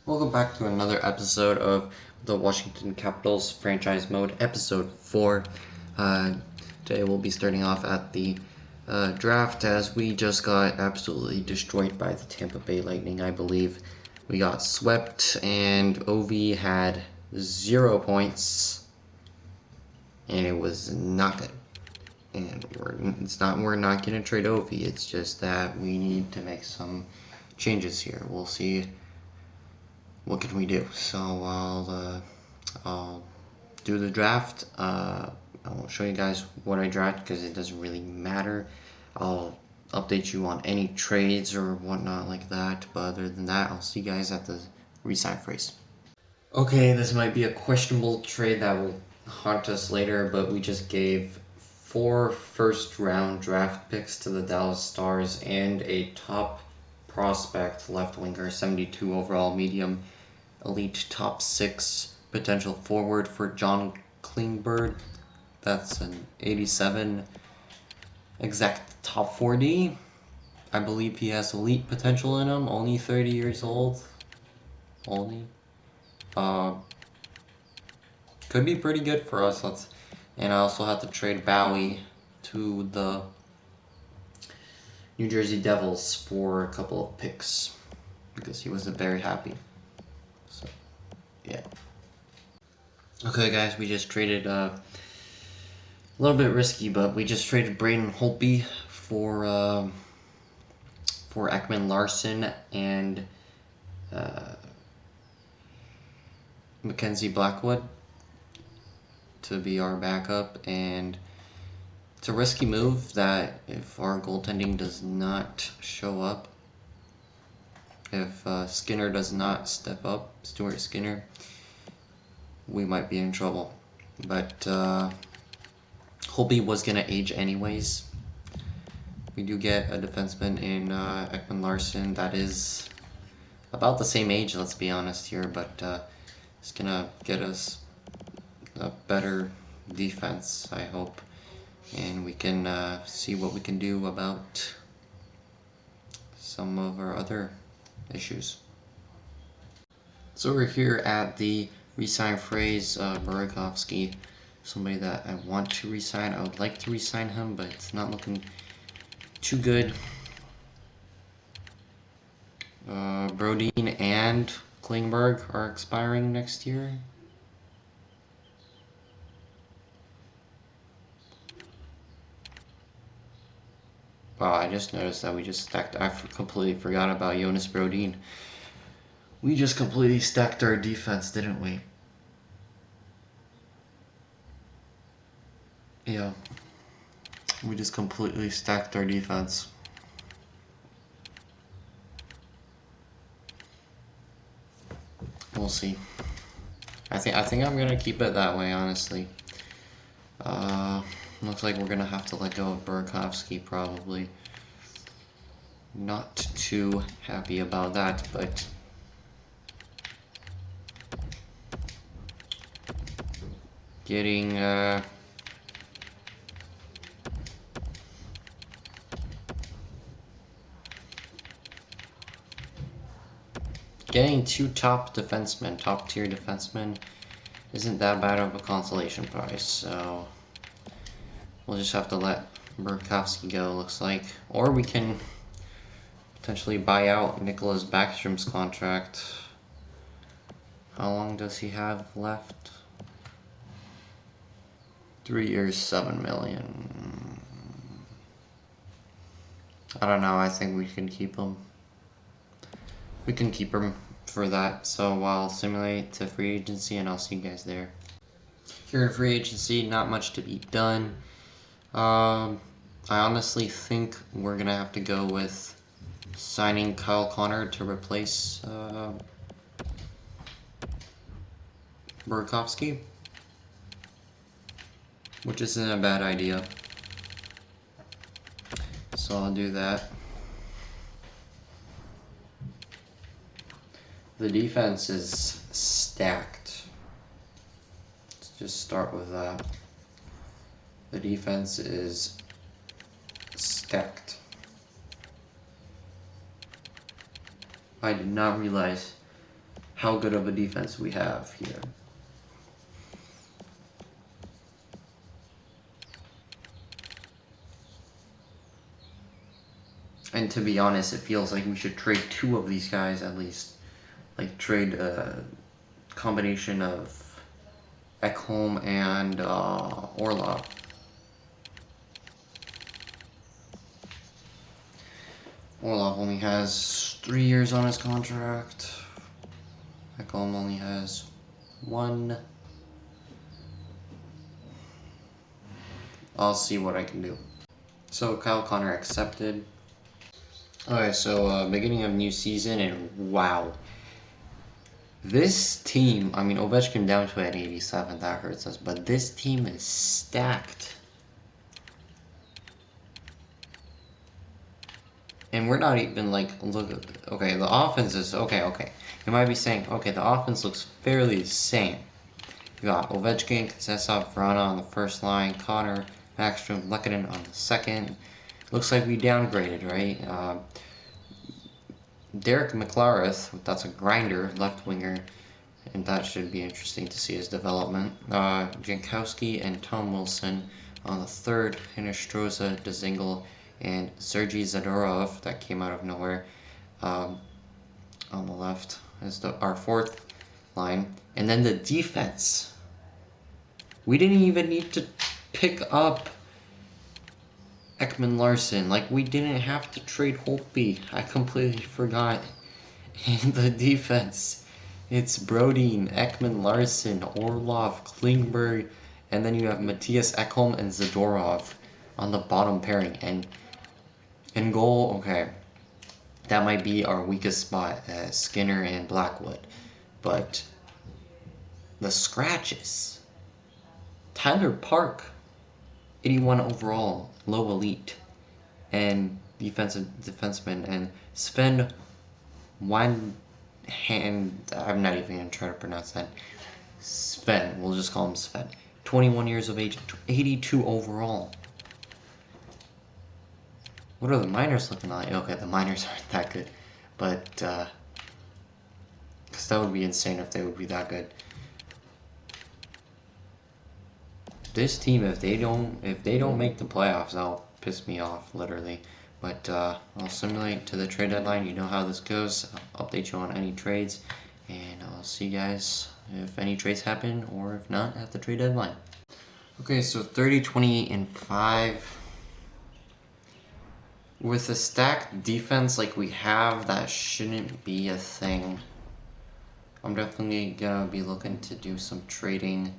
Welcome back to another episode of the Washington Capitals Franchise Mode, Episode 4. Today we'll be starting off at the draft as we just got absolutely destroyed by the Tampa Bay Lightning, I believe. We got swept and Ovi had 0 points and it was not good. And we're not going to trade Ovi, it's just that we need to make some changes here. We'll see what can we do. So I'll do the draft. I won't show you guys what I draft because it doesn't really matter. I'll update you on any trades or whatnot like that. But other than that, I'll see you guys at the resign phrase. Okay, this might be a questionable trade that will haunt us later, but we just gave 4 first-round draft picks to the Dallas Stars and a top prospect left winger, 72 overall medium, elite top 6 potential forward for John Klingberg. That's an 87 exact top 40. I believe he has elite potential in him, only 30 years old. Only. Could be pretty good for us. And I also had to trade Bowie to the New Jersey Devils for a couple of picks because he wasn't very happy. So, yeah. Okay, guys, we just traded a little bit risky, but we just traded Braden Holtby for Ekman Larson and Mackenzie Blackwood to be our backup, and it's a risky move that if our goaltending does not show up, if Skinner does not step up, Stuart Skinner, we might be in trouble. But Holtby was going to age anyways. We do get a defenseman in Ekman Larson that is about the same age, let's be honest here, but it's going to get us a better defense, I hope. And we can see what we can do about some of our other issues. So we're here at the resign phrase. Burakovsky, somebody that I want to resign. I would like to resign him, but it's not looking too good. Brodin and Klingberg are expiring next year. Wow, I just noticed that we just stacked. I completely forgot about Jonas Brodin. We just completely stacked our defense, didn't we? Yeah. We just completely stacked our defense. We'll see. I think I'm gonna keep it that way, honestly. Looks like we're gonna have to let go of Burakovsky probably. Not too happy about that, but getting getting 2 top tier defensemen, isn't that bad of a consolation prize. So we'll just have to let Burakovsky go, looks like, or we can potentially buy out Nicholas Backstrom's contract. How long does he have left? 3 years, $7 million. I don't know. I think we can keep him. We can keep him for that. So I'll simulate to free agency, and I'll see you guys there. Here in free agency, not much to be done. I honestly think we're gonna have to go with signing Kyle Connor to replace Burakovsky, which isn't a bad idea. So I'll do that. The defense is stacked. Let's just start with that. The defense is stacked. I did not realize how good of a defense we have here. And to be honest, it feels like we should trade 2 of these guys at least. Like trade a combination of Ekholm and Orlov. Orlov only has 3 years on his contract. Ekholm only has 1. I'll see what I can do. So Kyle Connor accepted. Okay, so beginning of new season, and wow. This team, I mean, Ovechkin down to an 87, that hurts us, but this team is stacked. And we're not even like, look, okay, the offense is, okay. You might be saying, okay, the offense looks fairly the same. You got Ovechkin, Kuznetsov, Vrana on the first line, Connor, Backstrom, Lehkonen on the second. Looks like we downgraded, right? Derek McLareth, that's a grinder, left winger, and that should be interesting to see his development. Jankowski and Tom Wilson on the third, Hinostroza, Dzingel, and Sergei Zadorov, that came out of nowhere, on the left is our fourth line. And then the defense. We didn't even need to pick up Ekman Larson. Like, we didn't have to trade Holtby. I completely forgot. And the defense, it's Brodin, Ekman Larson, Orlov, Klingberg, and then you have Matthias Ekholm and Zadorov on the bottom pairing. And in goal, okay, that might be our weakest spot, Skinner and Blackwood. But the scratches, Tyler Park, 81 overall, low elite, and defenseman, and Sven I'm not even going to try to pronounce that. Sven, we'll just call him Sven. 21 years of age, 82 overall. What are the minors looking like? Okay, the minors aren't that good. But, because that would be insane if they would be that good. This team, if they don't make the playoffs, that'll piss me off, literally. But I'll simulate to the trade deadline. You know how this goes. I'll update you on any trades, and I'll see you guys if any trades happen, or if not, at the trade deadline. Okay, so 30, 20, and 5. With a stacked defense like we have, that shouldn't be a thing. I'm definitely gonna be looking to do some trading.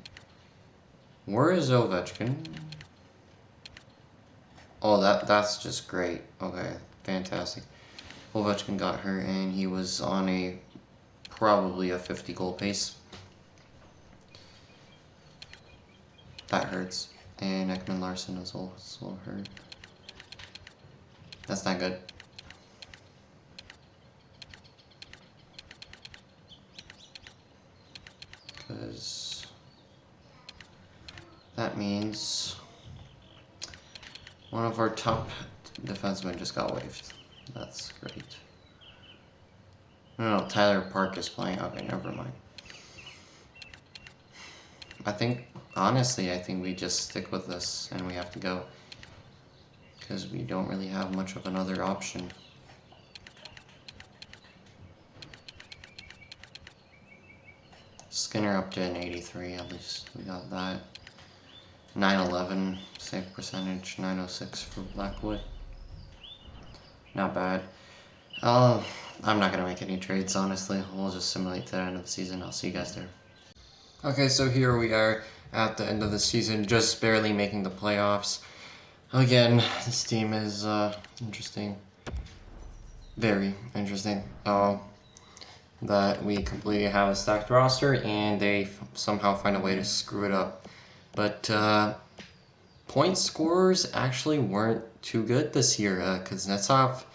Where is Ovechkin? Oh, that's just great. Okay, fantastic. Ovechkin got hurt, and he was on probably a 50 goal pace. That hurts. And Ekman Larson is also hurt. That's not good. Because that means one of our top defensemen just got waived. That's great. No, Tyler Park is playing. Okay, never mind. Honestly, I think we just stick with this and we have to go. Because we don't really have much of another option. Skinner up to an 83, at least we got that. 911 save percentage, 906 for Blackwood. Not bad. I'm not gonna make any trades, honestly. We'll just simulate to the end of the season. I'll see you guys there. Okay, so here we are at the end of the season, just barely making the playoffs. Again, this team is interesting. Very interesting. That we completely have a stacked roster and they somehow find a way to screw it up. But point scorers actually weren't too good this year. Kuznetsov,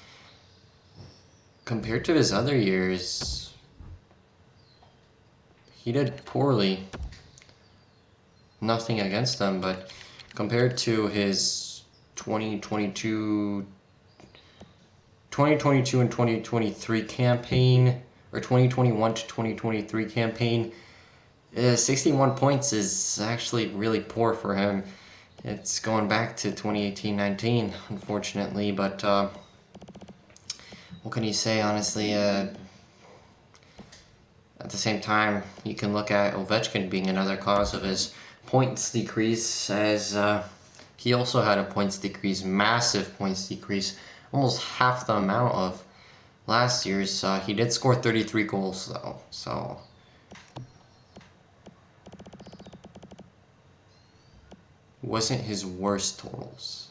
compared to his other years, he did poorly. Nothing against them, but compared to his 2022 and 2023 campaign, or 2021 to 2023 campaign, 61 points is actually really poor for him. It's going back to 2018-19, unfortunately, but what can you say, honestly? At the same time, you can look at Ovechkin being another cause of his points decrease, as he also had a points decrease, massive points decrease, almost half the amount of last year's. He did score 33 goals, though, so... wasn't his worst totals.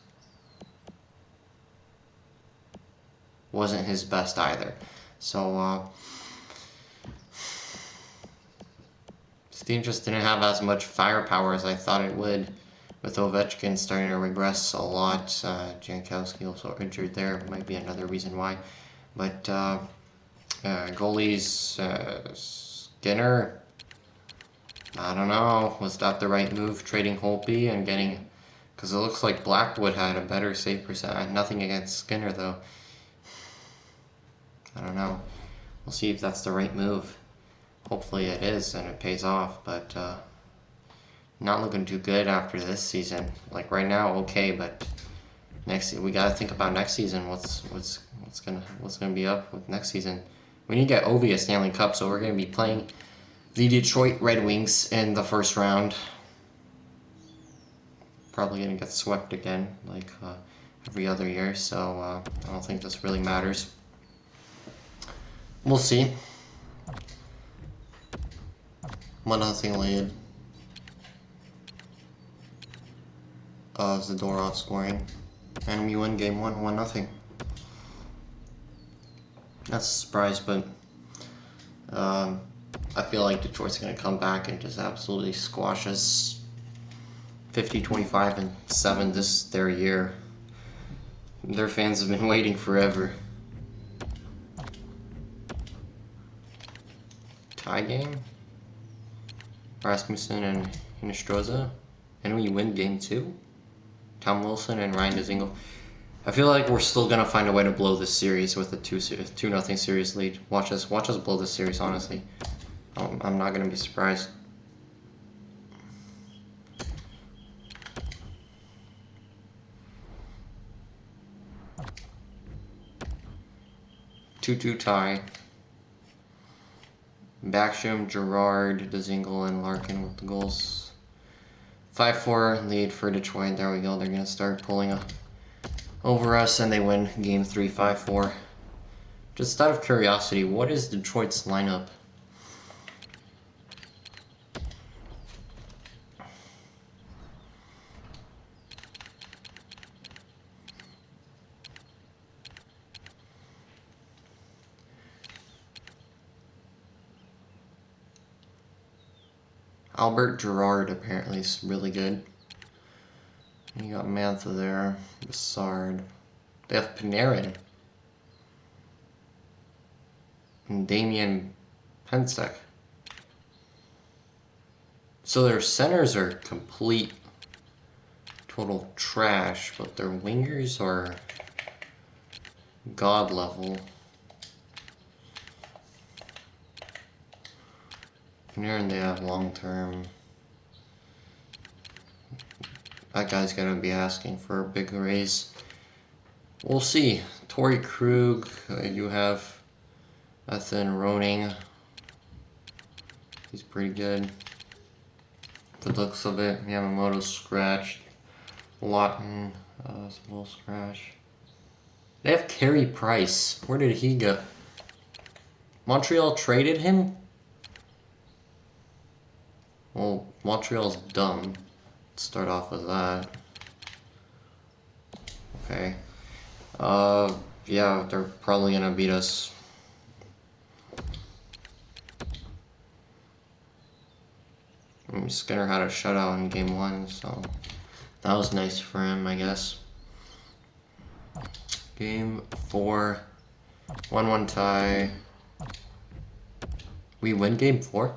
Wasn't his best either. So, this team just didn't have as much firepower as I thought it would, with Ovechkin starting to regress a lot. Jankowski also injured there, might be another reason why. But goalies, Skinner, I don't know, was that the right move, trading Holtby and getting, because it looks like Blackwood had a better save percent. Nothing against Skinner though. I don't know. We'll see if that's the right move. Hopefully it is and it pays off, but not looking too good after this season. Like right now, okay, but we gotta think about next season. What's gonna be up with next season? We need to get Ovi a Stanley Cup, so we're gonna be playing the Detroit Red Wings in the first round. Probably gonna get swept again, like every other year. So I don't think this really matters. We'll see. 1-0 lead. Zadorov scoring. And we win game 1, 1-0. That's a surprise, but I feel like Detroit's going to come back and just absolutely squash us 50, 25, and 7 their year. Their fans have been waiting forever. Tie game? Rasmussen and Hinostroza. And we win game 2? Tom Wilson and Ryan Dzingel. I feel like we're still gonna find a way to blow this series with a 2-0 series lead. Watch us blow this series. Honestly, I'm not gonna be surprised. Two tie. Backstrom, Gerard, Dzingel, and Larkin with the goals. 5-4 lead for Detroit. There we go. They're gonna start pulling over us, and they win game 3, 5-4. Just out of curiosity, what is Detroit's lineup? Albert Gerard apparently is really good. You got Mantha there, Bessard. They have Panarin. And Damian Pensek. So their centers are complete, total trash, but their wingers are god level. Panarin, they have long term. That guy's gonna be asking for a big raise. We'll see. Torrey Krug, you have Ethan Roning. He's pretty good. The looks of it. Yamamoto's scratched. Lawton is a little scratch. They have Carey Price. Where did he go? Montreal traded him? Well, Montreal's dumb. Let's start off with that. Okay. Yeah, they're probably gonna beat us. Skinner had a shutout in game 1, so that was nice for him, I guess. Game 4, 1-1 tie. We win game 4?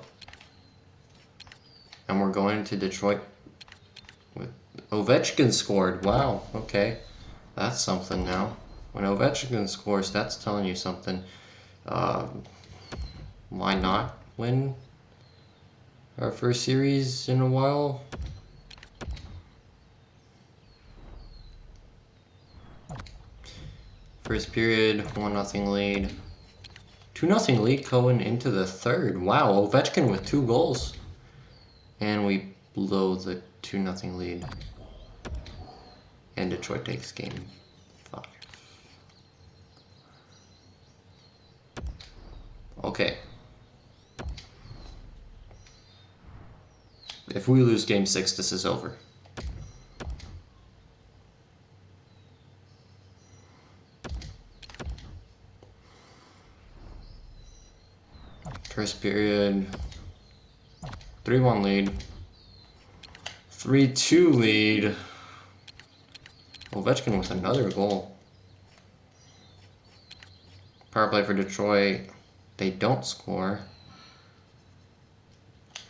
And we're going to Detroit with Ovechkin scored. Wow, okay. That's something now. When Ovechkin scores, that's telling you something. why not win our first series in a while? First period, 1-0 lead. 2-0 lead going into the third. Wow, Ovechkin with 2 goals. And we blow the 2-0 lead. And Detroit takes game 5. Okay. If we lose game 6, this is over. First period, 3-1 lead. 3-2 lead. Ovechkin with another goal. Power play for Detroit. They don't score.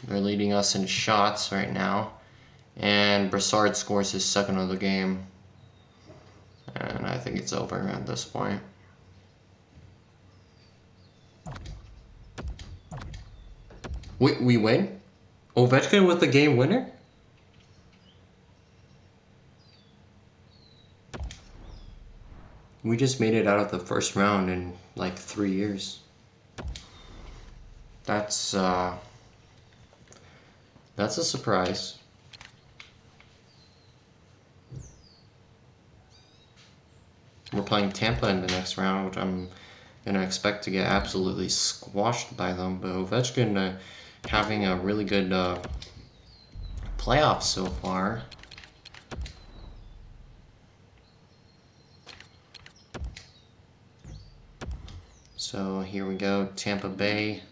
They're leading us in shots right now. And Brassard scores his second of the game. And I think it's over at this point. We win? Ovechkin with the game winner? We just made it out of the first round in like 3 years. That's a surprise. We're playing Tampa in the next round, which I'm going to expect to get absolutely squashed by them. But Ovechkin having a really good playoff so far. So here we go, Tampa Bay.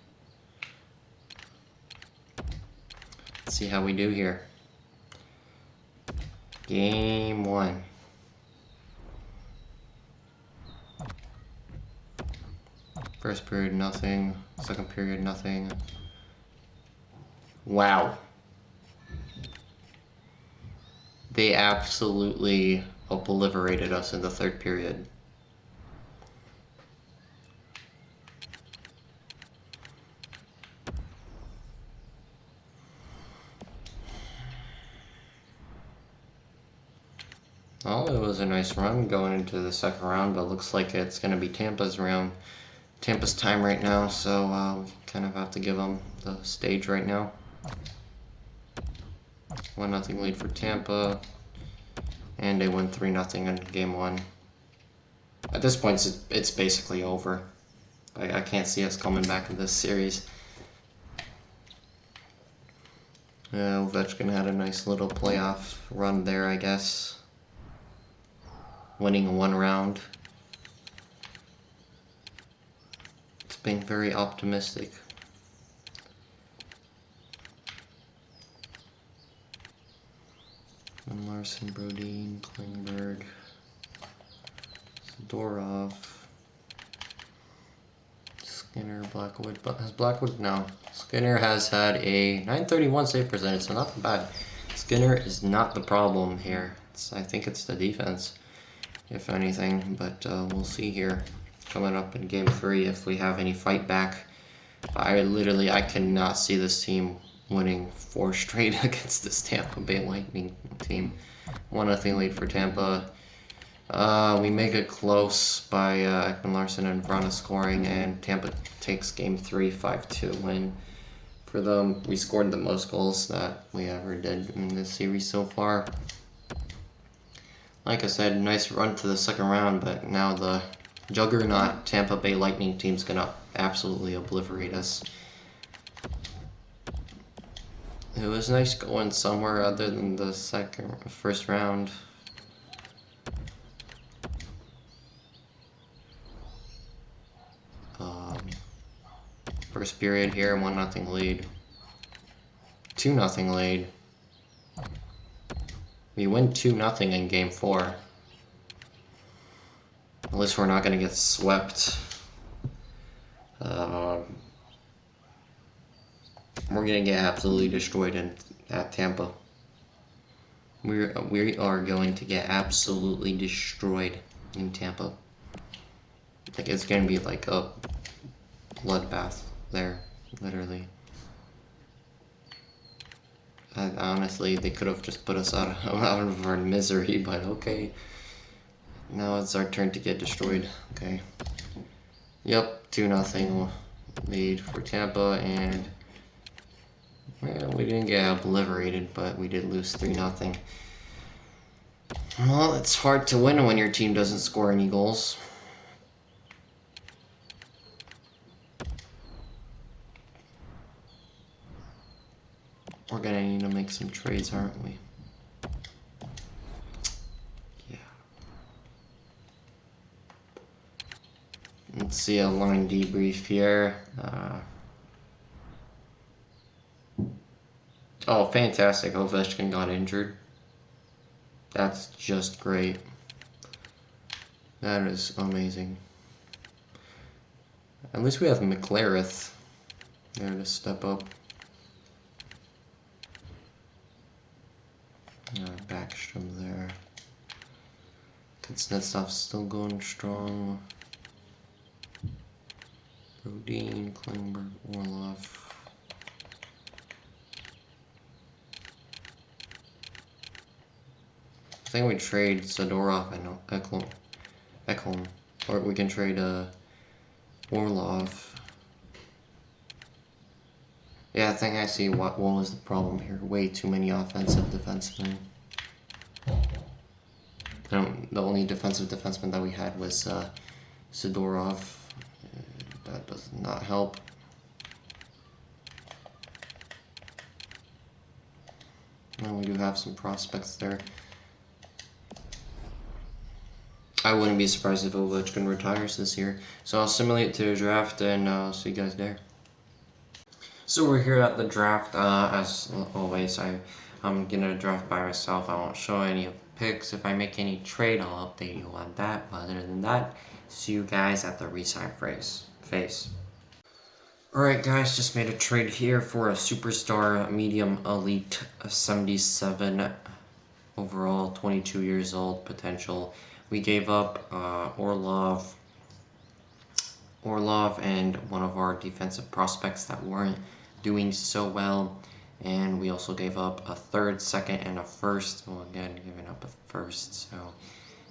Let's see how we do here. Game 1. First period, nothing. Second period, nothing. Wow. They absolutely obliterated us in the third period. Well, it was a nice run going into the second round, but looks like it's going to be Tampa's round. Tampa's time right now, so we kind of have to give them the stage right now. 1-0 lead for Tampa, and they win 3-0 in game 1. At this point, it's basically over. I can't see us coming back in this series. Ovechkin had a nice little playoff run there, I guess. Winning 1 round. It's being very optimistic. And Larson, Brodin, Klingberg, Dorov, Skinner, Blackwood. Has Blackwood? No. Skinner has had a 931 save percentage, so not bad. Skinner is not the problem here. I think it's the defense, if anything, but we'll see here coming up in game 3 if we have any fight back. I cannot see this team winning 4 straight against this Tampa Bay Lightning team. 1-0 lead for Tampa. We make it close by Ekman Larson and Vrana scoring, and Tampa takes game 3, 5-2 win. For them, we scored the most goals that we ever did in this series so far. Like I said, nice run to the second round, but now the juggernaut Tampa Bay Lightning team's gonna absolutely obliterate us. It was nice going somewhere other than the first round. First period here, 1-0 lead. 2-0 lead. We win 2-0 in game 4. At least we're not going to get swept. We're going to get absolutely destroyed at Tampa. We are going to get absolutely destroyed in Tampa. Like, it's going to be like a bloodbath. there, literally. Honestly, they could have just put us out of our misery, but okay. Now it's our turn to get destroyed. Okay. Yep, 2-0 lead for Tampa, and well, we didn't get obliterated, but we did lose 3-0. Well, it's hard to win when your team doesn't score any goals. We're gonna need to make some trades, aren't we? Yeah. Let's see a line debrief here. Oh, fantastic. Ovechkin got injured. That's just great. That is amazing. At least we have McLareth there to step up. Backstrom there. Kuznetsov's still going strong. Rodin, Klingberg, Orlov. I think we trade Zadorov and Ekholm. Or we can trade Orlov. Yeah, I think I see what was the problem here. Way too many offensive defensemen. The only defensive defenseman that we had was Zadorov. That does not help. And we do have some prospects there. I wouldn't be surprised if Ovechkin retires this year. So I'll simulate to the draft, and I'll see you guys there. So we're here at the draft. As always, I'm gonna draft by myself. I won't show any picks. If I make any trade, I'll update you on that. But other than that, see you guys at the resign phase. Alright guys, just made a trade here for a superstar medium elite 77 overall, 22 years old potential. We gave up Orlov and one of our defensive prospects that weren't doing so well, and we also gave up a third, second, and a first. Well, again, giving up a first, so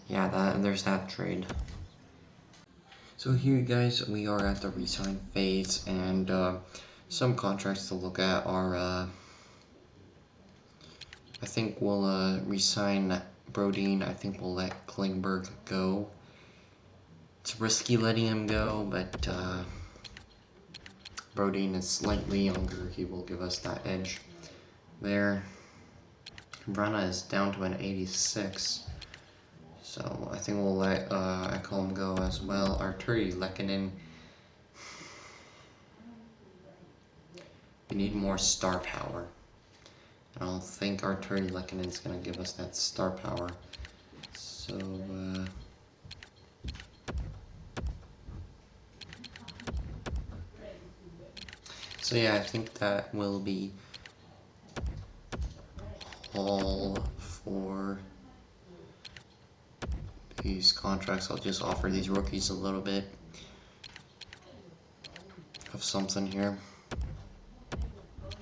yeah, there's that trade. So here, guys, we are at the resign phase, and some contracts to look at are, I think we'll resign Brodin. I think we'll let Klingberg go. It's risky letting him go, but Brodin is slightly younger. He will give us that edge there. Brana is down to an 86. So I think we'll let Ekholm go as well. Arturi Lehkonen. We need more star power. I don't think Arturi Lehkonen is going to give us that star power. So yeah, I think that will be all for these contracts. I'll just offer these rookies a little bit of something here.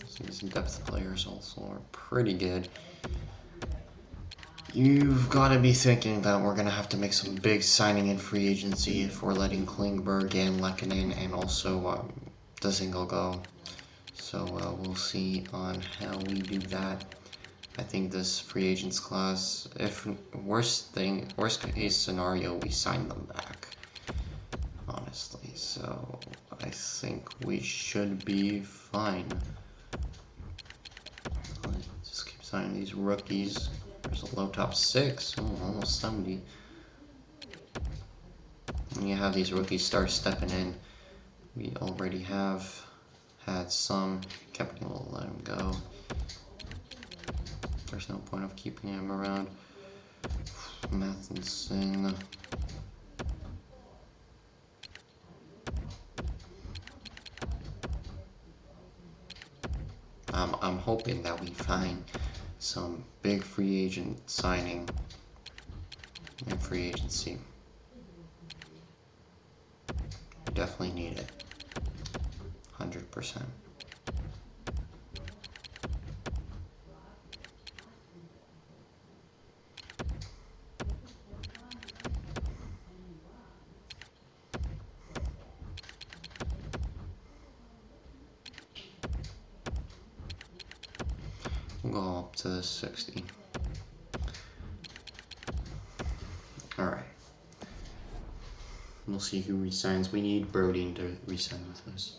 So these depth players also are pretty good. You've got to be thinking that we're going to have to make some big signing in free agency if we're letting Klingberg and Lehkonen and also Dzingel go. So we'll see on how we do that. I think this free agents class, if worst case scenario, we sign them back, honestly. So I think we should be fine. Just keep signing these rookies. There's a low top 6, almost 70. And you have these rookies start stepping in. We already have had some. Captain will let him go. There's no point of keeping him around. Matheson. I'm hoping that we find some big free agent signing in free agency. We definitely need it. 100%. 5%. We'll go up to 60. Alright. We'll see who resigns. We need Brody to resign with us.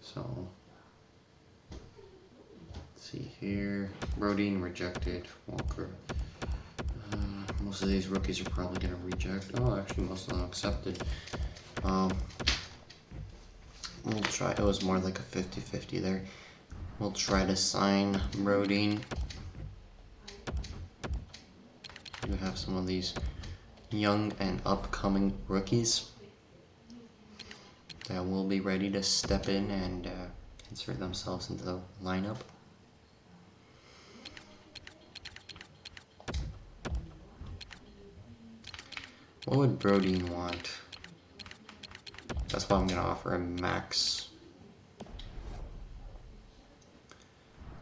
So, let's see here. Brody rejected. Walker. Most of these rookies are probably going to reject. Oh, actually, most of them accepted. We'll try. It was more like a 50-50 there. We'll try to sign Brody. We have some of these young and upcoming rookies that will be ready to step in and insert themselves into the lineup. What would Brody want? That's why I'm going to offer him max.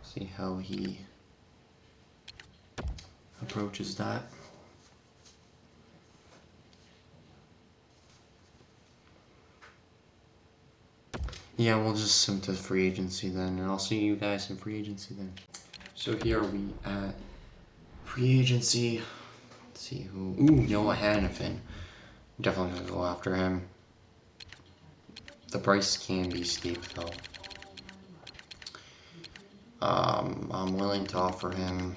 See how he approaches that. Yeah, we'll just sim to free agency then, and I'll see you guys in free agency then. So here we at free agency. Let's see who. Ooh, Noah Hannafin. Definitely gonna go after him. The price can be steep though. I'm willing to offer him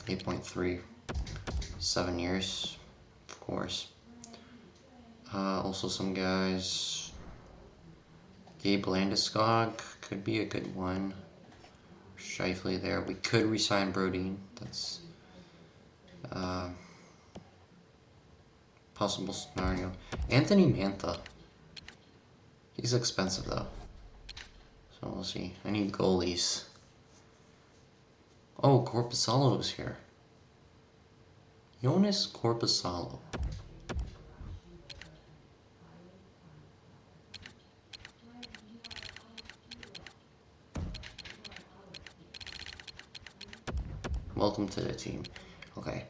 8.3, 7 years, of course. Also some guys. Gabe Landeskog could be a good one. Shifley there. We could resign Brody. That's possible scenario. Anthony Mantha. He's expensive though. So we'll see. I need goalies. Oh, Korpisalo's here. Jonas Korpisalo. Welcome to the team. Okay.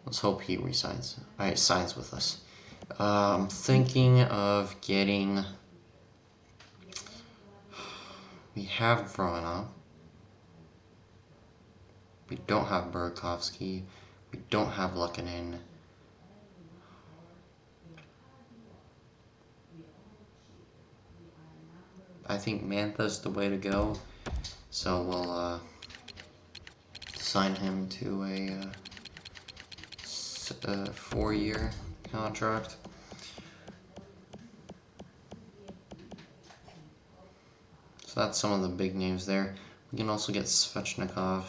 Let's hope he resigns. Alright, signs with us. I'm thinking of getting... We have Vrana. We don't have Burakovsky. We don't have Lukkinen. I think Mantha's the way to go. So we'll sign him to a 4-year contract. So that's some of the big names there. We can also get Svechnikov.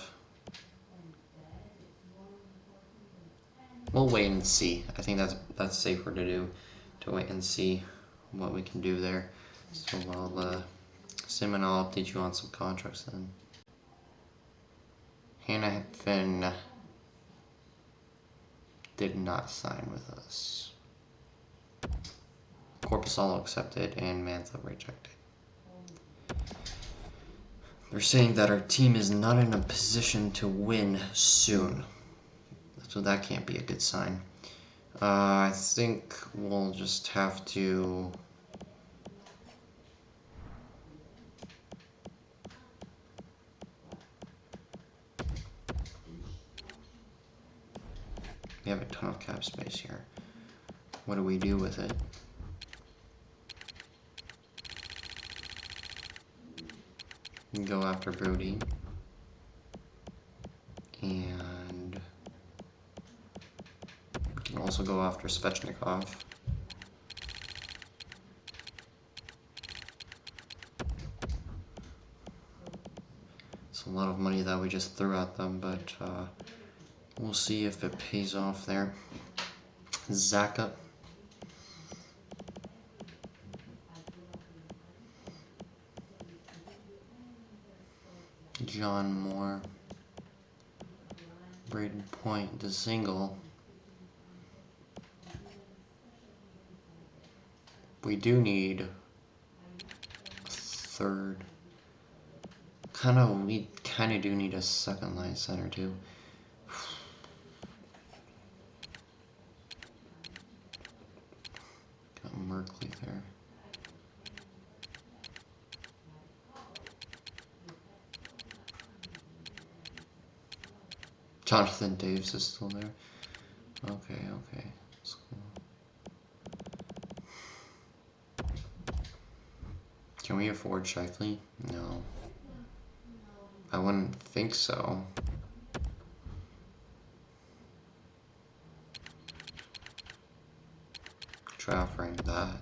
We'll wait and see. I think that's safer to do, to wait and see what we can do there. So I'll Sim and I'll update you on some contracts then. Hannah Finn did not sign with us. Korpisalo accepted and Mantha rejected. They're saying that our team is not in a position to win soon. So that can't be a good sign. I think we'll just have to... We have a ton of cap space here. What do we do with it? We can go after Brody. And we can also go after Svechnikov. It's a lot of money that we just threw at them, but we'll see if it pays off there. Zaka. John Moore. Braden Point to single. We do need a third. We kind of do need a second line center too. Got Merkley there. Jonathan Daves is still there. Okay. That's cool. Can we afford Shifley? No. I wouldn't think so. Try offering that.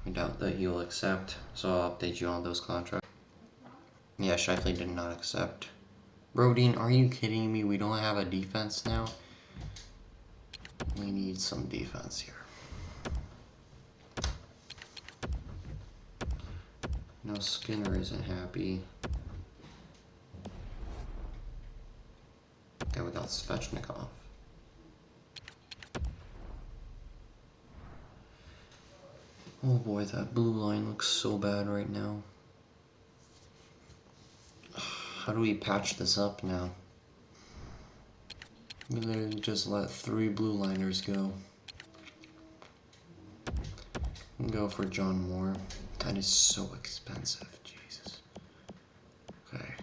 I doubt that you'll accept, so I'll update you on those contracts. Yeah, Shifley did not accept. Brodeen, are you kidding me? We don't have a defense now? We need some defense here. No, Skinner isn't happy. Okay, we got Svechnikov. Oh boy, that blue line looks so bad right now. How do we patch this up now? We literally just let 3 blue liners go. Go for John Moore. That is so expensive, Jesus. Okay.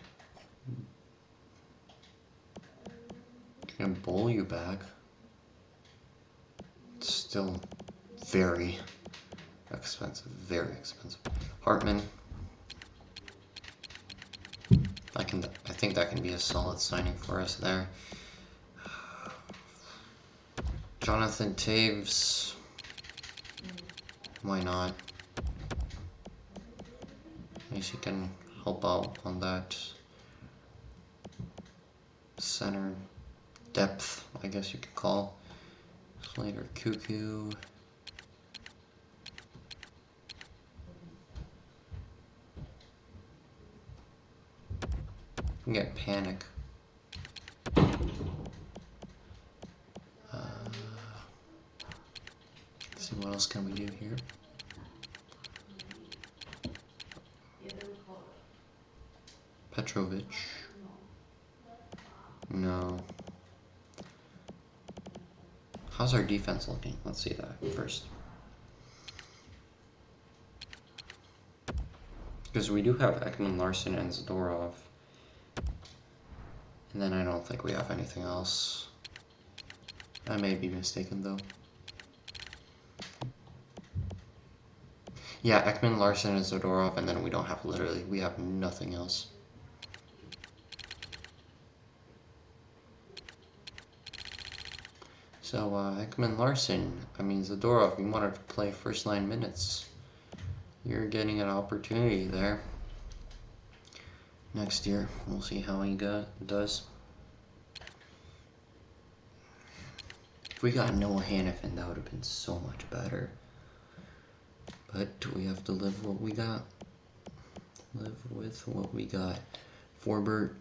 Can I bowl you back? It's still very expensive, very expensive. Hartman. I think that can be a solid signing for us there. Jonathan Taves. Why not? At least he can help out on that center depth, I guess you could call. Slater Cuckoo. You can get Panic. Let's see what else can we do here. Petrovic. No. How's our defense looking? Let's see that first. Because we do have Ekman Larson and Zadorov. And then I don't think we have anything else. I may be mistaken though. Yeah, Ekman, Larson, and Zadorov, and then we don't have we have nothing else. So, Ekman, Larson, Zadorov, you wanted to play first line minutes. You're getting an opportunity there. Next year, we'll see how he does. If we got Noah Hannafin, that would have been so much better. But we have to live what we got. Live with what we got. Forbert.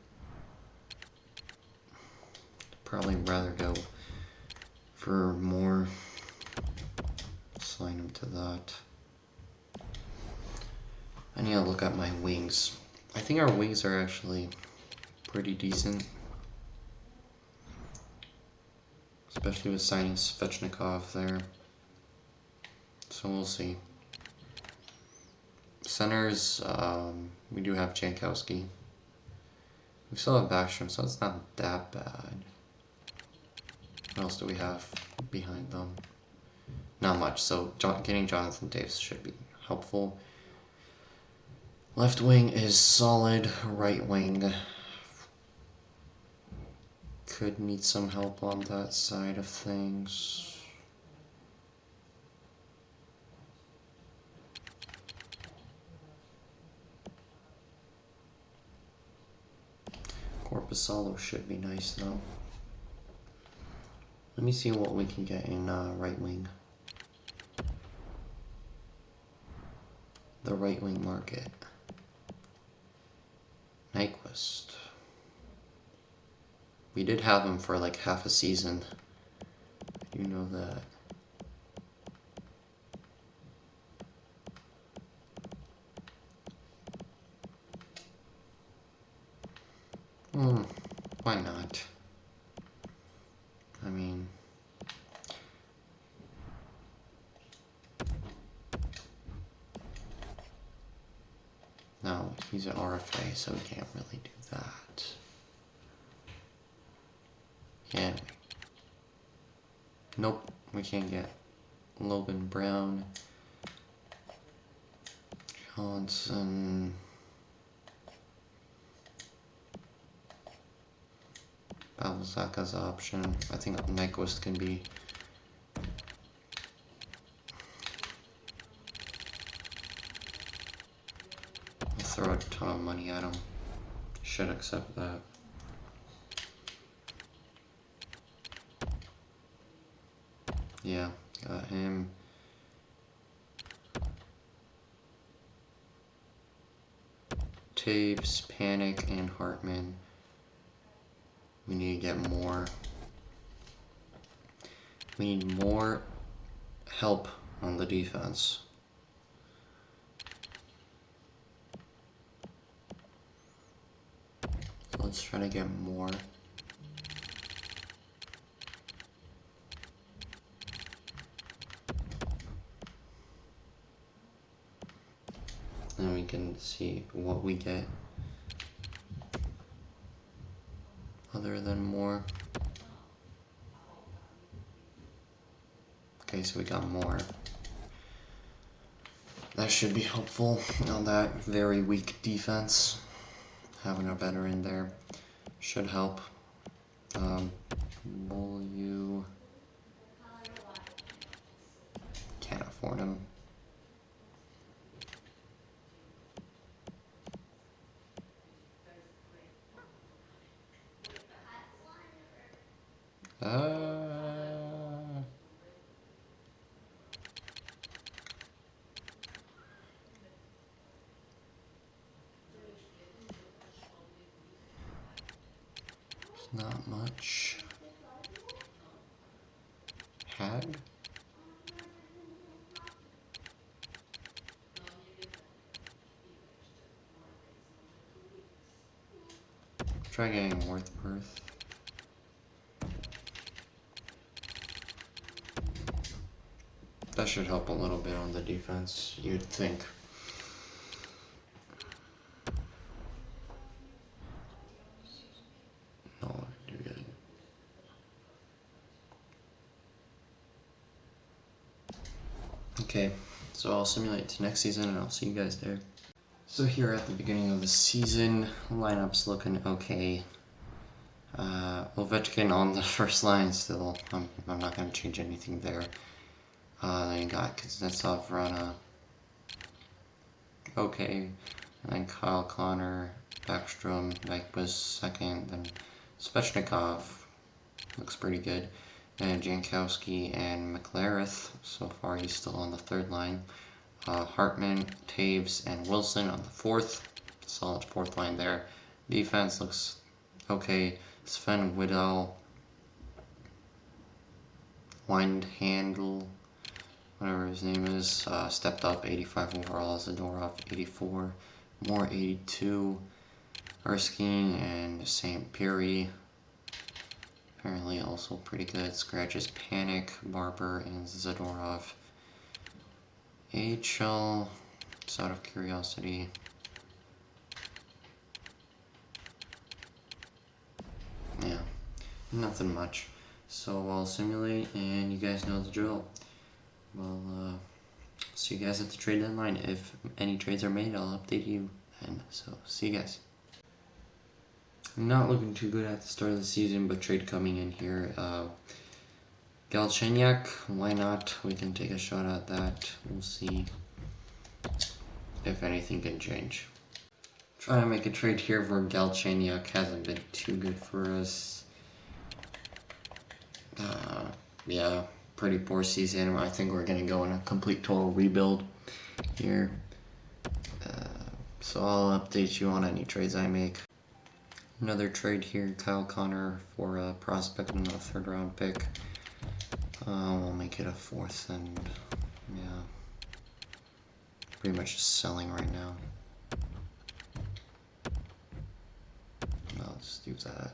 Probably rather go for more. Sign him to that. I need to look at my wings. I think our wings are actually pretty decent. Especially with signing Svechnikov there. So we'll see. Centers, we do have Jankowski. We still have Backstrom, so it's not that bad. What else do we have behind them? Not much, so getting Jonathan Davis should be helpful. Left wing is solid. Right wing could need some help on that side of things. Corpusalo should be nice though. Let me see what we can get in right wing. The right wing market. Nyquist. We did have him for like half a season. You know that. Why not? I mean, no, he's an RFA, so we can't really do that. Can we? Nope, we can't get Logan Brown, Johnson, Babelzaka's option. I think Nyquist can be. I'll throw a ton of money at him. Should accept that. Yeah, got him. Taves, Panic, and Hartman. We need to get more. We need more help on the defense. So let's try to get more. And we can see what we get other than more. Okay, so we got more. That should be helpful on that very weak defense. Having a veteran there should help. Will you... Can't afford him. Not much. Hag? Try getting Worthworth. That should help a little bit on the defense, you'd think. No, you're good. Okay, so I'll simulate to next season and I'll see you guys there. So here at the beginning of the season, lineup's looking okay. Ovechkin on the first line still. I'm not going to change anything there. Then you got Kuznetsov, Vrana. Okay. And then Kyle Connor, Backstrom, Nyquist second. Then Svechnikov looks pretty good. And Jankowski and McLareth. So far he's still on the third line. Hartman, Taves, and Wilson on the fourth. Solid fourth line there. Defense looks okay. Sven Widell, Windhandle, whatever his name is, stepped up 85 overall. Zadorov 84, Moore 82, Erskine and St. Pierre apparently also pretty good. Scratches Panic, Barber, and Zadorov. AHL, just out of curiosity. Yeah, nothing much. So I'll simulate and you guys know the drill. Well, see you guys at the trade deadline. If any trades are made, I'll update you. And so, see you guys. Not looking too good at the start of the season, but trade coming in here. Galchenyuk, why not? We can take a shot at that. We'll see if anything can change. Trying to make a trade here for Galchenyuk hasn't been too good for us. Yeah, pretty poor season. I think we're going to go in a complete total rebuild here. So I'll update you on any trades I make. Another trade here, Kyle Connor for a prospect and a third round pick. We'll make it a fourth and yeah, pretty much just selling right now. I'll just do that.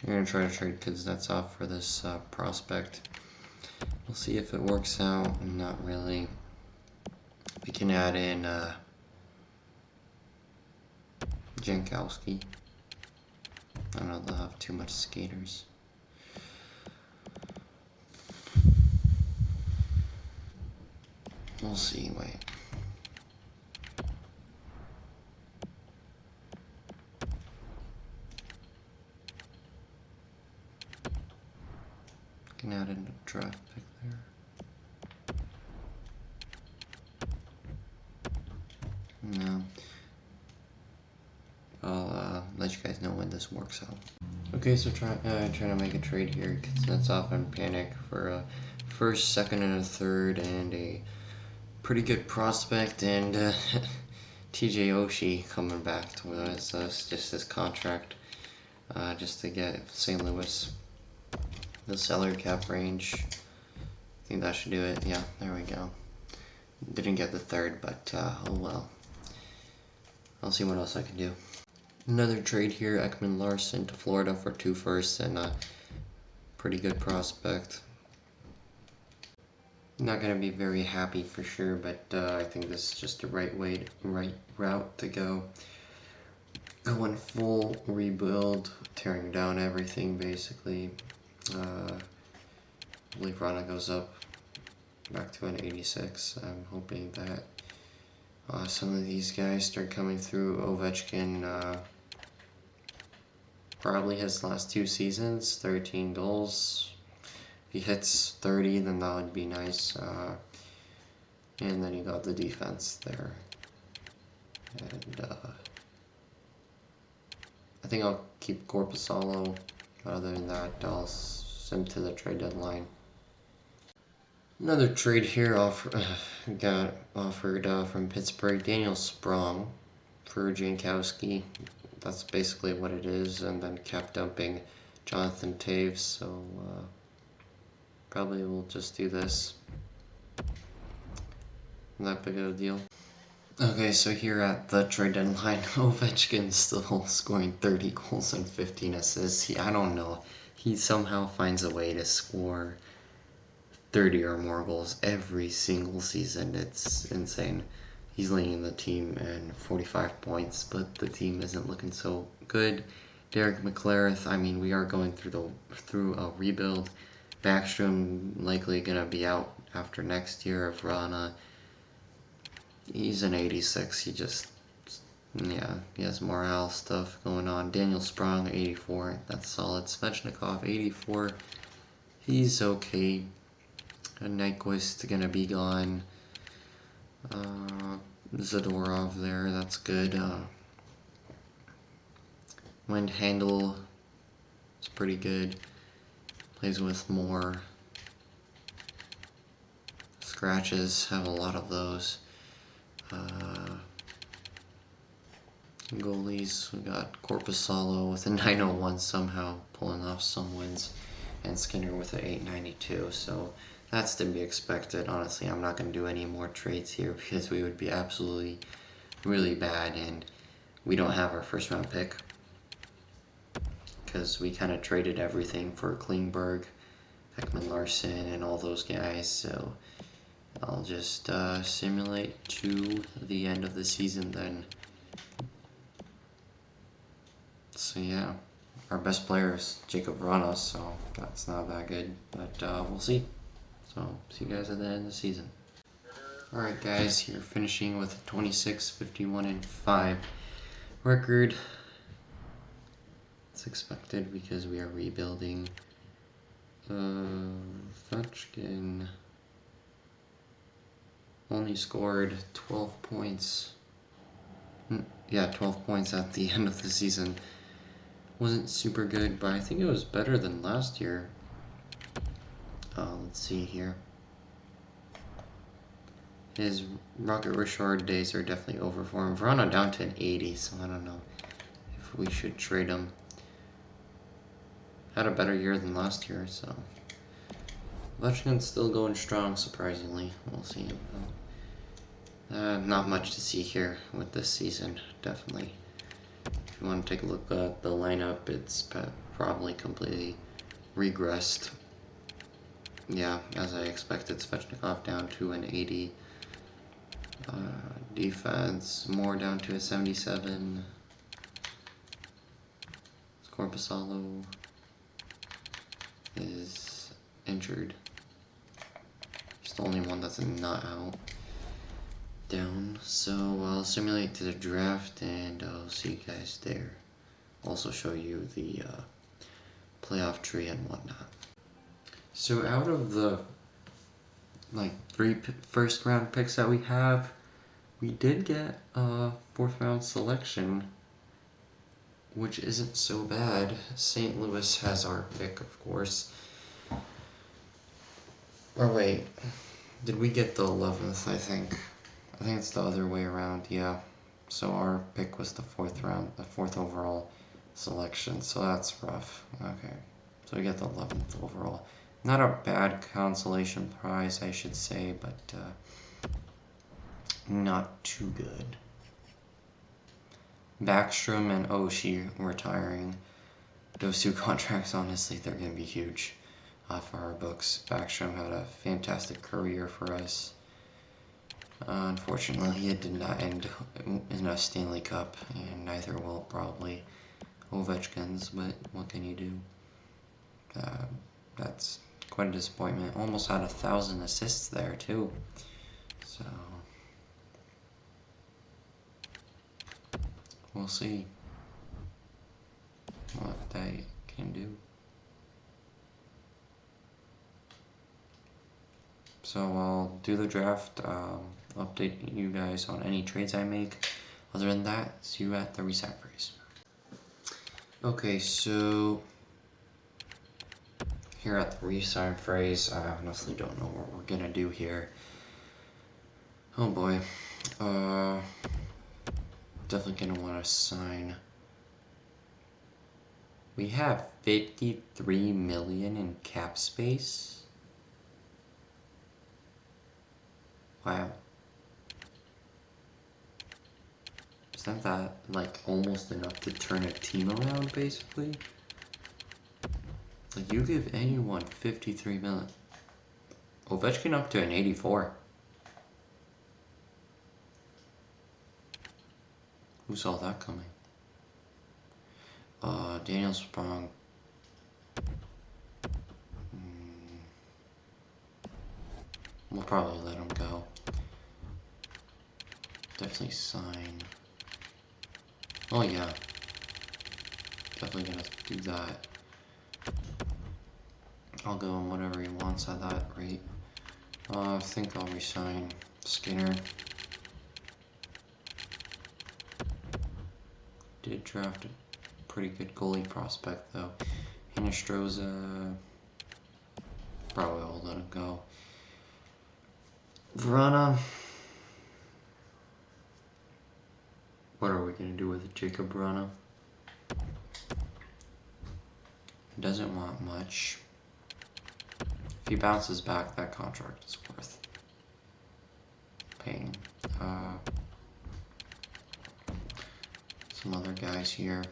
I'm gonna try to trade Kuznetsov for this prospect. We'll see if it works out. Not really. We can add in Jankowski. I don't know, they'll have too much skaters. We'll see, wait. Can add in a draft pick there. No. I'll let you guys know when this works out. Okay, so trying to make a trade here. Kuznetsov and Panic for a first, second, and a third, and a pretty good prospect, and TJ Oshie coming back to us. Just this contract, just to get St. Louis the salary cap range. I think that should do it. Yeah, there we go. Didn't get the third, but oh well. I'll see what else I can do. Another trade here, Ekman Larson to Florida for 2 firsts and a pretty good prospect. Not gonna be very happy for sure, but I think this is just the right route to go. Going full rebuild, tearing down everything basically. I believe Rana goes up back to an 86. I'm hoping that some of these guys start coming through. Ovechkin, probably his last 2 seasons, 13 goals. If he hits 30, then that would be nice. And then you got the defense there. And I think I'll keep Korpisalo. Other than that, I'll send to the trade deadline. Another trade here got offered from Pittsburgh, Daniel Sprong for Jankowski. That's basically what it is, and then cap dumping Jonathan Taves, so probably we'll just do this. Not big of a deal. Okay, so here at the trade deadline, Ovechkin's still scoring 30 goals and 15 assists. I don't know. He somehow finds a way to score 30 or more goals every single season. It's insane. He's leading the team in 45 points, but the team isn't looking so good. Derek McLaren, I mean, we are going through a rebuild. Backstrom likely gonna be out after next year. Of Rana, he's an 86. He has morale stuff going on. Daniel Sprong, 84. That's solid. Svechnikov, 84. He's okay. Nyquist gonna be gone. Zadorov there, that's good. Windhandle is pretty good. Plays with more scratches, have a lot of those. Goalies, we got Korpisalo with a 901 somehow pulling off some wins, and Skinner with an 892, so that's to be expected. Honestly, I'm not going to do any more trades here because we would be absolutely really bad, and we don't have our first round pick because we kind of traded everything for Klingberg, Ekman Larson, and all those guys, so I'll just simulate to the end of the season then. So yeah, our best player is Jacob Rana, so that's not that good, but we'll see. So, see you guys at the end of the season. Alright guys, here finishing with a 26, 51, and 5 record. It's expected because we are rebuilding. Ovechkin only scored 12 points. Yeah, 12 points at the end of the season. Wasn't super good, but I think it was better than last year. Let's see here. His Rocket Richard days are definitely over for him. Verona down to an 80, so I don't know if we should trade him. Had a better year than last year, so. Ovechkin's still going strong, surprisingly. We'll see. Not much to see here with this season, definitely. If you want to take a look at the lineup, it's probably completely regressed. Yeah, as I expected, Svechnikov down to an 80. Defense, more down to a 77. Scorpusalo is injured. He's the only one that's not out. Down. So I'll simulate to the draft and I'll see you guys there. Also show you the playoff tree and whatnot. So out of the like 3 first round picks that we have, we did get a 4th round selection, which isn't so bad. St. Louis has our pick, of course. Or wait, did we get the 11th, I think? I think it's the other way around, yeah. So our pick was the 4th round, the 4th overall selection, so that's rough. Okay, so we get the 11th overall. Not a bad consolation prize, I should say, but not too good. Backstrom and Oshie retiring. Those 2 contracts, honestly, they're going to be huge for our books. Backstrom had a fantastic career for us. Unfortunately, it did not end in a Stanley Cup, and neither will probably Ovechkin's, but what can you do? That's quite a disappointment. Almost had 1,000 assists there, too. So, we'll see what they can do. So I'll do the draft, update you guys on any trades I make. Other than that, see you at the resign phrase. Okay, so here at the resign phrase, I honestly don't know what we're gonna do here. Oh boy. Definitely gonna want to sign. We have 53 million in cap space. Wow. Isn't that like almost enough to turn a team around, basically? Like, you give anyone 53 million. Ovechkin up to an 84. Who saw that coming? Daniel Sprong. We'll probably let him go. Definitely sign. Oh yeah. Definitely gonna do that. I'll go on whatever he wants at that rate. I think I'll resign Skinner. Did draft a pretty good goalie prospect though. Hinostroza, probably I'll let him go. Vrana. What are we gonna do with Jacob Vrana? Doesn't want much. If he bounces back, that contract is worth paying. Some other guys here.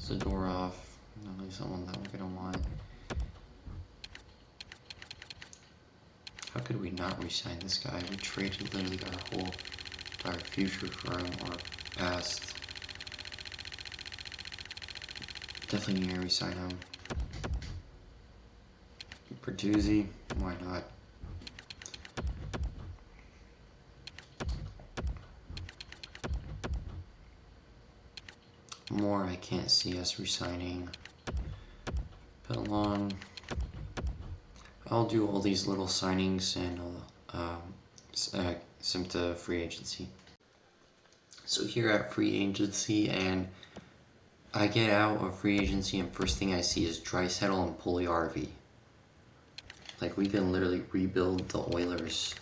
Zadorov, probably someone that we're gonna want. How could we not re-sign this guy? We traded literally our whole entire future for him, or past. Definitely need to re-sign him. Bertuzzi, why not? More I can't see us re-signing. Pelon. I'll do all these little signings and I'll send to free agency. So here at free agency, and I get out of free agency and first thing I see is Draisaitl and Puljujärvi. Like, we can literally rebuild the Oilers'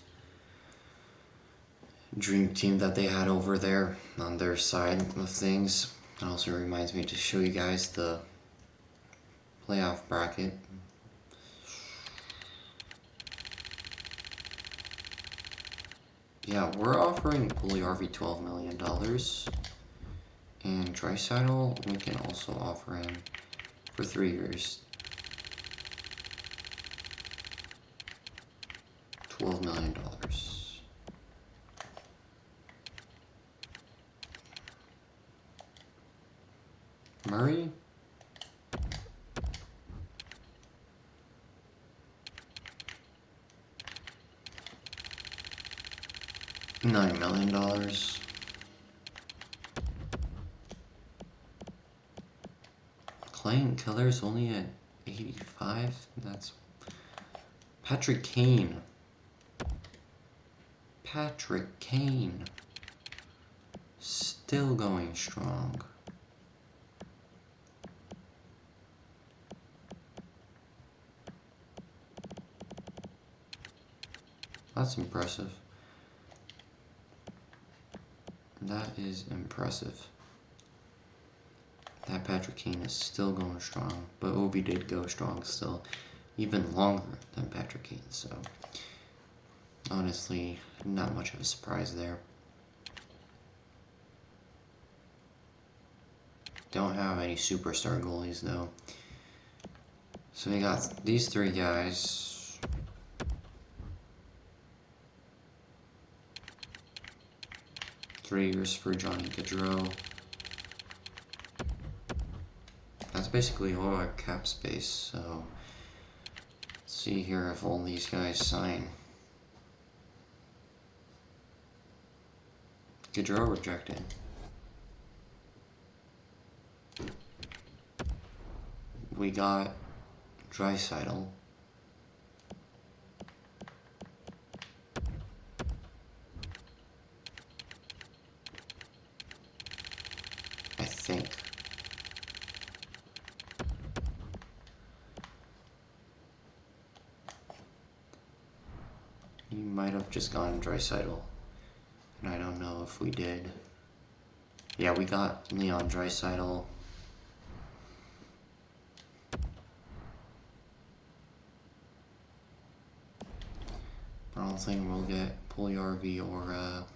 dream team that they had over there on their side of things. It also reminds me to show you guys the playoff bracket. Yeah, we're offering Puljujärvi $12 million. And Draisaitl, we can also offer him for 3 years. $12 million. Murray? $9 million. Clayton Keller's only at 85. That's Patrick Kane. Patrick Kane. Still going strong. That's impressive. That is impressive. That Patrick Kane is still going strong, but Obi did go strong still, even longer than Patrick Kane, so honestly, not much of a surprise there. Don't have any superstar goalies though. So we got these 3 guys. Three years for Johnny Gaudreau. That's basically all our cap space, so let's see here if all these guys sign. Gaudreau rejected. We got Draisaitl. I think. He might have just gone Draisaitl. And I don't know if we did. Yeah, we got Leon Draisaitl. I don't think we'll get Puljujärvi or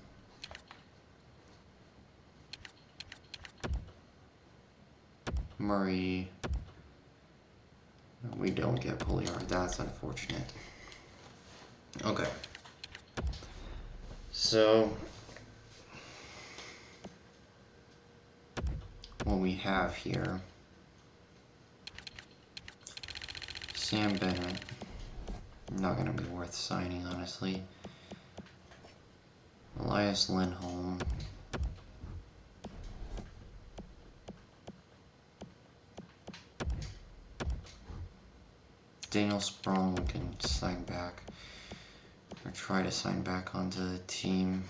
Murray. We don't get Puljujärvi. That's unfortunate. Okay. So what we have here, Sam Bennett, not going to be worth signing, honestly. Elias Lindholm. Daniel Sprong we can sign back, or try to sign back onto the team.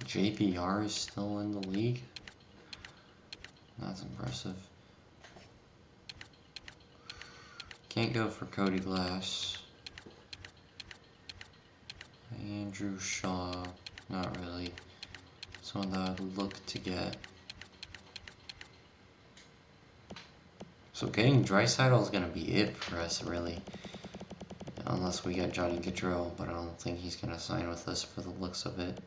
JPR is still in the league. That's impressive. Can't go for Cody Glass. Andrew Shaw, not really. Someone that I'd look to get. So getting Draisaitl is going to be it for us, really. Unless we get Johnny Gaudreau, but I don't think he's going to sign with us for the looks of it.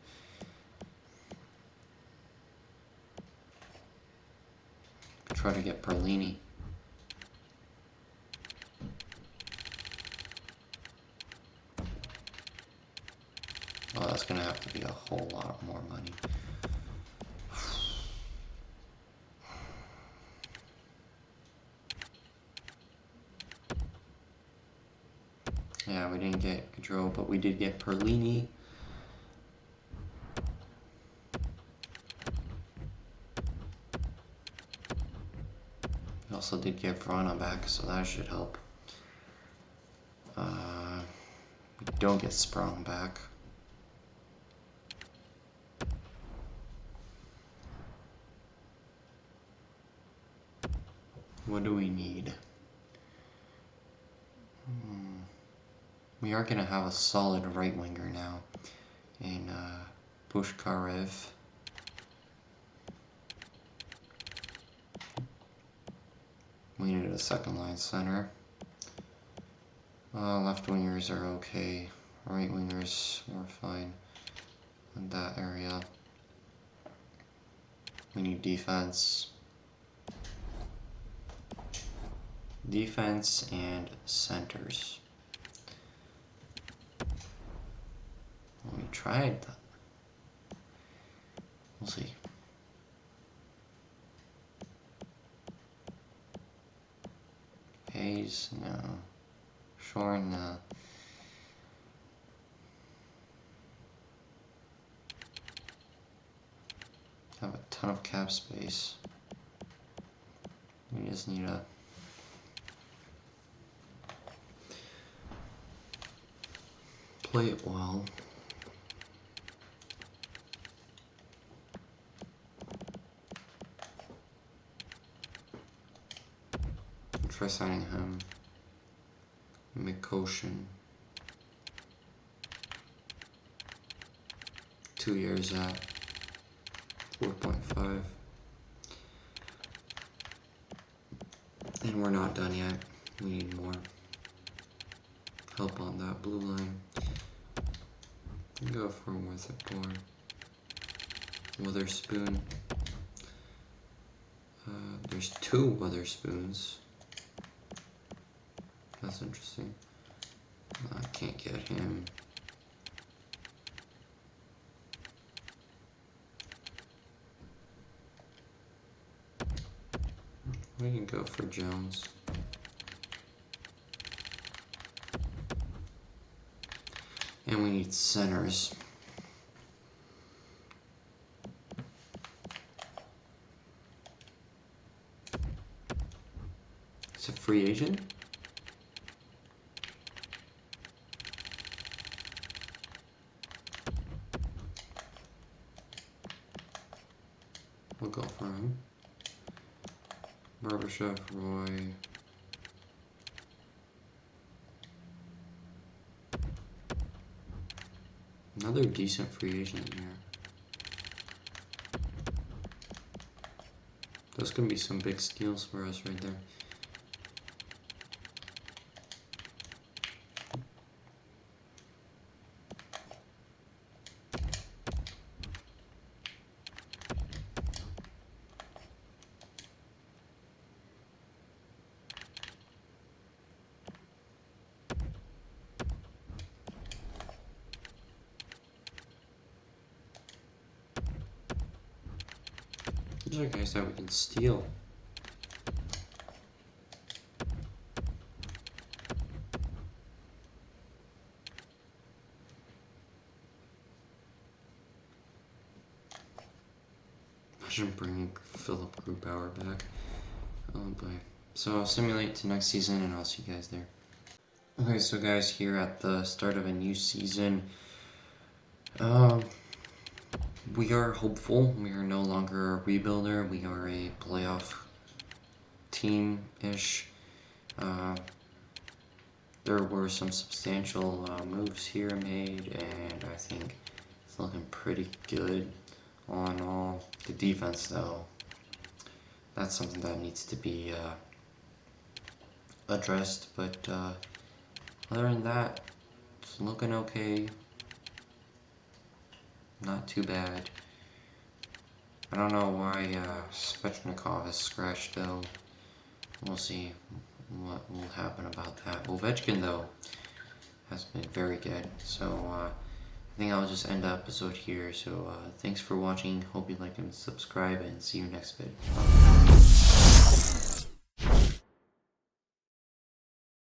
Try to get Perlini. Oh, that's going to have to be a whole lot more money. Yeah, we didn't get Gaudreau, but we did get Perlini. We also did get Vrana back, so that should help. We don't get Sprong back. What do we need? We are going to have a solid right winger now in Pushkarev. We needed a second line center. Left wingers are okay. Right wingers were fine in that area. We need defense. Defense and centers. We tried that. We'll see. Hayes, no. Shore, no. Have a ton of cap space. We just need a play it well. Try signing him. Mikoshin. 2 years at 4.5. And we're not done yet. We need more help on that blue line. Go for Witherspoon. There's 2 Witherspoons. That's interesting. I can't get him. We can go for Jones. And we need centers. It's a free agent? We'll go for him. Barbershop, Roy. Another decent free agent here. Those can be some big steals for us right there. These are guys that we can steal. Imagine bringing Philip Grubauer back. Oh boy. So I'll simulate to next season and I'll see you guys there. Okay, so guys, here at the start of a new season, we are hopeful. We are no longer a rebuilder. We are a playoff team-ish. There were some substantial moves here made, and I think it's looking pretty good on all. The defense, though, that's something that needs to be addressed. But other than that, it's looking okay. Not too bad. I don't know why Svechnikov is scratched, though. We'll see what will happen about that. Ovechkin, though, has been very good. So I think I'll just end the episode here. So thanks for watching. Hope you like and subscribe, and see you next vid. Bye.